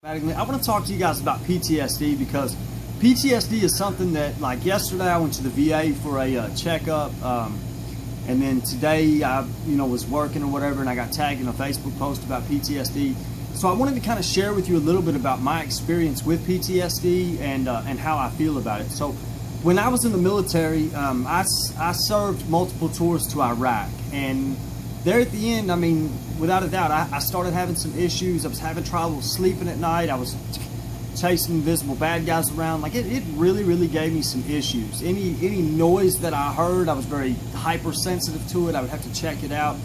I want to talk to you guys about PTSD because PTSD is something that, like yesterday, I went to the VA for a checkup, and then today I, was working or whatever, and I got tagged in a Facebook post about PTSD. So I wanted to kind of share with you a little bit about my experience with PTSD and how I feel about it. So when I was in the military, I served multiple tours to Iraq, and there at the end, I mean, without a doubt, I started having some issues. I was having trouble sleeping at night. I was chasing invisible bad guys around. Like it really, really gave me some issues. Any noise that I heard, I was very hypersensitive to it. I would have to check it out.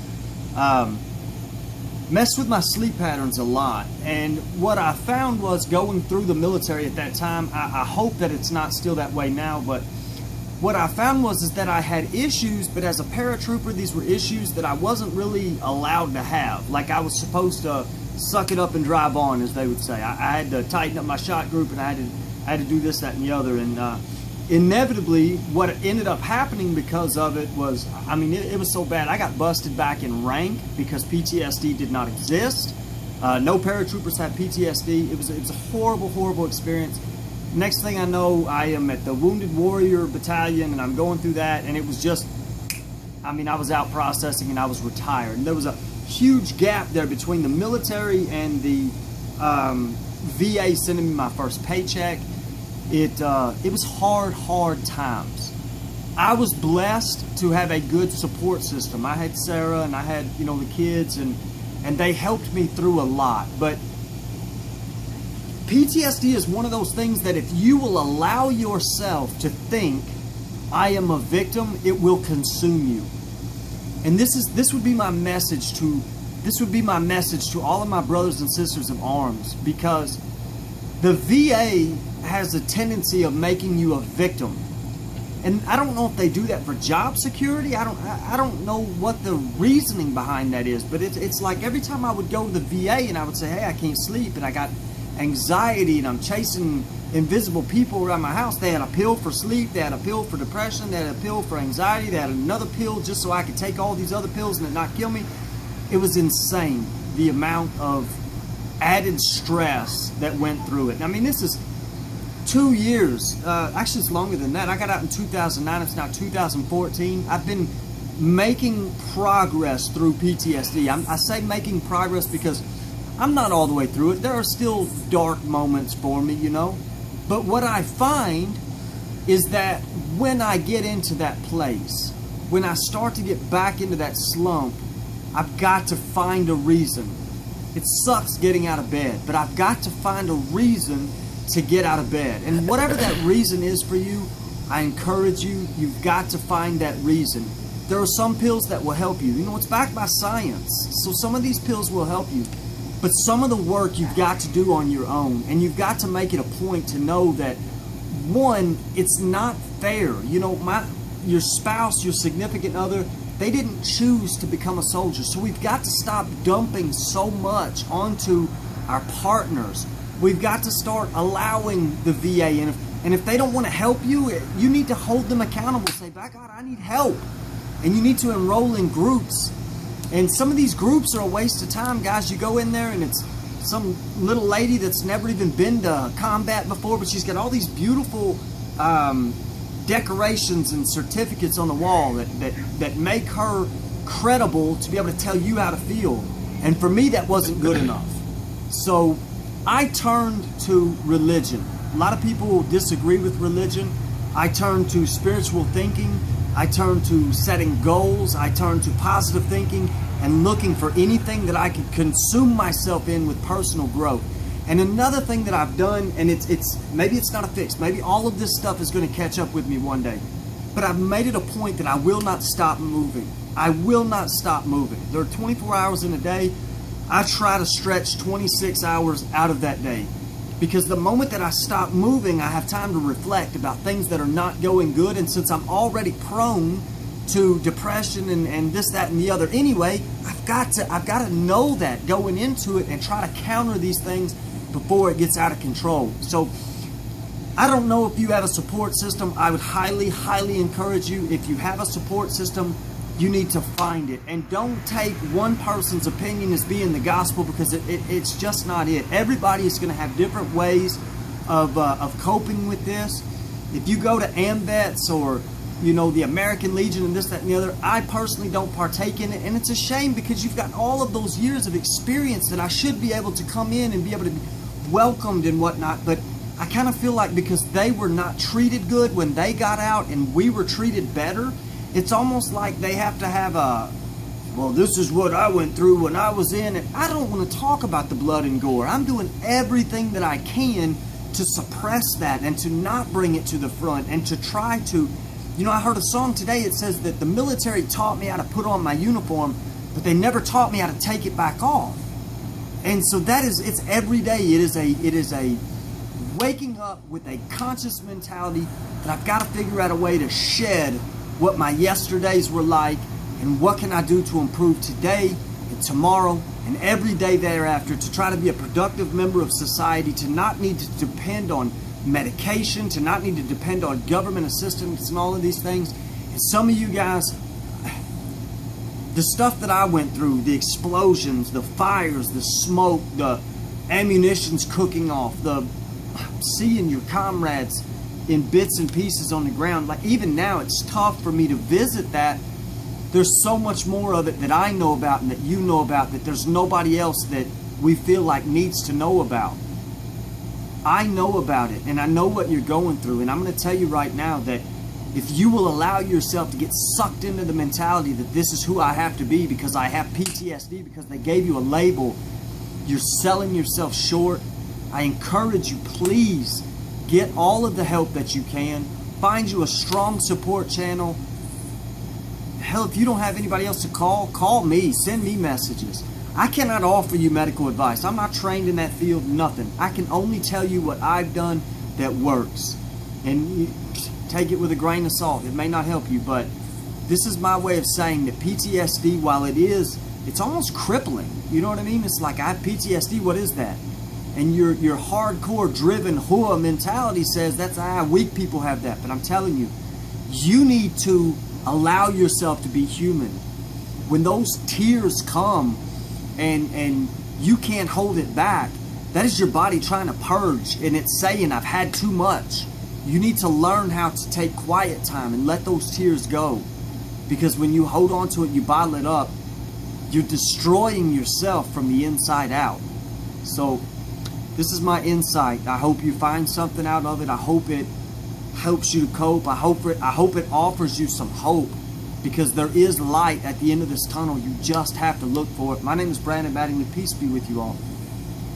Messed with my sleep patterns a lot. And what I found was going through the military at that time, I hope that it's not still that way now, but what I found was that I had issues, but as a paratrooper, these were issues that I wasn't really allowed to have. Like I was supposed to suck it up and drive on, as they would say. I had to tighten up my shot group, and I had to do this, that, and the other. And inevitably, what ended up happening because of it was, I mean, it was so bad. I got busted back in rank because PTSD did not exist. No paratroopers had PTSD. It was a horrible, horrible experience. Next thing I know, I am at the Wounded Warrior Battalion, and I'm going through that, and it was just, I mean, I was out processing and I was retired. And there was a huge gap there between the military and the VA sending me my first paycheck. It was hard times. I was blessed to have a good support system. I had Sarah and I had, the kids, and they helped me through a lot. But PTSD is one of those things that if you will allow yourself to think, I am a victim, it will consume you. And this would be my message to all of my brothers and sisters of arms, because the VA has a tendency of making you a victim. And I don't know if they do that for job security. I don't know what the reasoning behind that is, but it's like every time I would go to the VA and I would say, hey, I can't sleep and I got anxiety and I'm chasing invisible people around my house. They had a pill for sleep, they had a pill for depression, they had a pill for anxiety, they had another pill just so I could take all these other pills and it not kill me. It was insane, the amount of added stress that went through it. I mean, this is 2 years, actually it's longer than that. I got out in 2009, it's now 2014. I've been making progress through PTSD. I say making progress because I'm not all the way through it. There are still dark moments for me, But what I find is that when I get into that place, when I start to get back into that slump, I've got to find a reason. It sucks getting out of bed, but I've got to find a reason to get out of bed. And whatever that reason is for you, I encourage you, you've got to find that reason. There are some pills that will help you. It's backed by science. So some of these pills will help you. But some of the work you've got to do on your own, and you've got to make it a point to know that, one, it's not fair. Your spouse, your significant other, they didn't choose to become a soldier. So we've got to stop dumping so much onto our partners. We've got to start allowing the VA, and if they don't want to help you, you need to hold them accountable. Say, by God, I need help. And you need to enroll in groups. And some of these groups are a waste of time, guys. You go in there and it's some little lady that's never even been to combat before, but she's got all these beautiful decorations and certificates on the wall that make her credible to be able to tell you how to feel. And for me, that wasn't good enough. So I turned to religion. A lot of people disagree with religion. I turned to spiritual thinking. I turned to setting goals. I turned to positive thinking and looking for anything that I could consume myself in with personal growth. And another thing that I've done, and maybe it's not a fix, maybe all of this stuff is going to catch up with me one day, but I've made it a point that I will not stop moving. I will not stop moving. There are 24 hours in a day. I try to stretch 26 hours out of that day. Because the moment that I stop moving, I have time to reflect about things that are not going good. And since I'm already prone to depression and this, that, and the other anyway, I've got to know that going into it and try to counter these things before it gets out of control. So I don't know if you have a support system. I would highly, highly encourage you, if you have a support system, You need to find it. And don't take one person's opinion as being the gospel, because it's just not it. Everybody is going to have different ways of coping with this. If you go to AMVETS or, you know, the American Legion and this, that, and the other, I personally don't partake in it. And it's a shame, because you've got all of those years of experience that I should be able to come in and be able to be welcomed and whatnot. But I kind of feel like because they were not treated good when they got out and we were treated better, it's almost like they have to have a, well, this is what I went through when I was in it. I don't want to talk about the blood and gore. I'm doing everything that I can to suppress that and to not bring it to the front and to try to, you know, I heard a song today. It says that the military taught me how to put on my uniform, but they never taught me how to take it back off. And so that is, it's every day. It is a waking up with a conscious mentality that I've got to figure out a way to shed what my yesterdays were like, and what can I do to improve today and tomorrow and every day thereafter, to try to be a productive member of society, to not need to depend on medication, to not need to depend on government assistance and all of these things. And some of you guys, the stuff that I went through, the explosions, the fires, the smoke, the ammunition's cooking off, the seeing your comrades in bits and pieces on the ground, like even now it's tough for me to visit that. There's so much more of it that I know about and that you know about, that there's nobody else that we feel like needs to know about. I know about it, and I know what you're going through, and I'm going to tell you right now that if you will allow yourself to get sucked into the mentality that this is who I have to be because I have PTSD, because they gave you a label, you're selling yourself short. I encourage you, please get all of the help that you can. Find you a strong support channel. Hell, if you don't have anybody else to call me. Send me messages. I cannot offer you medical advice. I'm not trained in that field, nothing. I can only tell you what I've done that works. And you take it with a grain of salt. It may not help you, but this is my way of saying that PTSD, while it's almost crippling. You know what I mean? It's like, I have PTSD, what is that? And your hardcore driven hua mentality says that's weak people have that. But I'm telling you, you need to allow yourself to be human. When those tears come and you can't hold it back, that is your body trying to purge, and it's saying, I've had too much. You need to learn how to take quiet time and let those tears go. Because when you hold on to it, you bottle it up, you're destroying yourself from the inside out. So this is my insight. I hope you find something out of it. I hope it helps you to cope. I hope it offers you some hope, because there is light at the end of this tunnel. You just have to look for it. My name is Brandon Mattingly. Peace be with you all.